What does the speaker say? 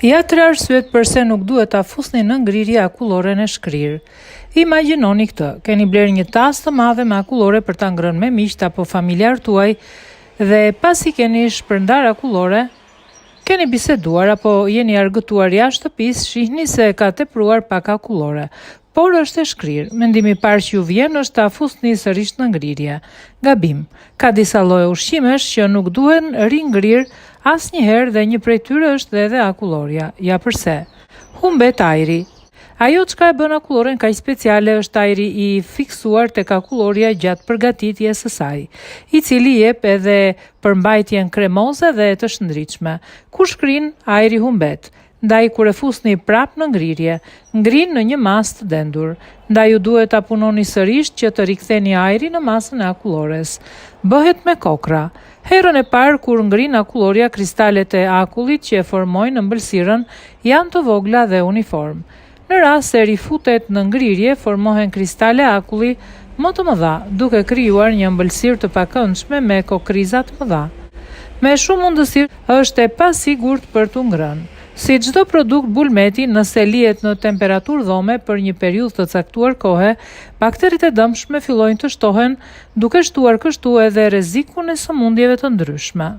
Ja 3 arsyet pse nuk duhet ta fusni në ngrirje akullore në shkrirë. Imagjinoni këtë, keni bler një tas të madhe me akullore për ta ngrënë me miq apo familjar tuaj dhe pasi keni shpërndar akullore, keni biseduar apo jeni argëtuar jashtë shtëpisë, shihni se ka tepruar pak akullore. Por është e shkrirë. Mendimi i parë që ju vjen është ta fusni sërish në ngrirje. Gabim. Ka disa lloje ushqimesh që nuk duhen ringrir asnjëherë dhe një prej tyre është edhe akulloria. Ja pse. Humbet ajri. Ajo çka e bën akulloren kaq speciale është ajri i fiksuar tek akulloria gjatë përgatitjes së saj, i cili jep edhe përmbajtjen kremoze dhe të shëndritshme. Kur shkrin, ajri humbet. Ndaj kur e fusni prap në ngrirje, ngrin në një masë të dendur. Ndaj ju duhet ta punoni sërish që të riktheni ajrin në masën e akullores. Bëhet me kokra. Herën e parë kur ngrin akulloria, kristalet e akullit që e formojnë ëmbëlsirën janë të vogla dhe uniform. Në rast se rifutet në ngrirje, formohen kristale akulli më të mëdha, duke krijuar një ëmbëlsirë të pakëndshme me kokriza të mëdha. Me shumë mundësi është e pasigurt për t'u ngrënë. Si çdo produkt bulmeti, nëse lihet në temperaturë dhome për një periudhë të caktuar kohe, bakteritë e dëmshme fillojnë të shtohen, duke shtuar kështu edhe rrezikun e sëmundjeve të ndryshme.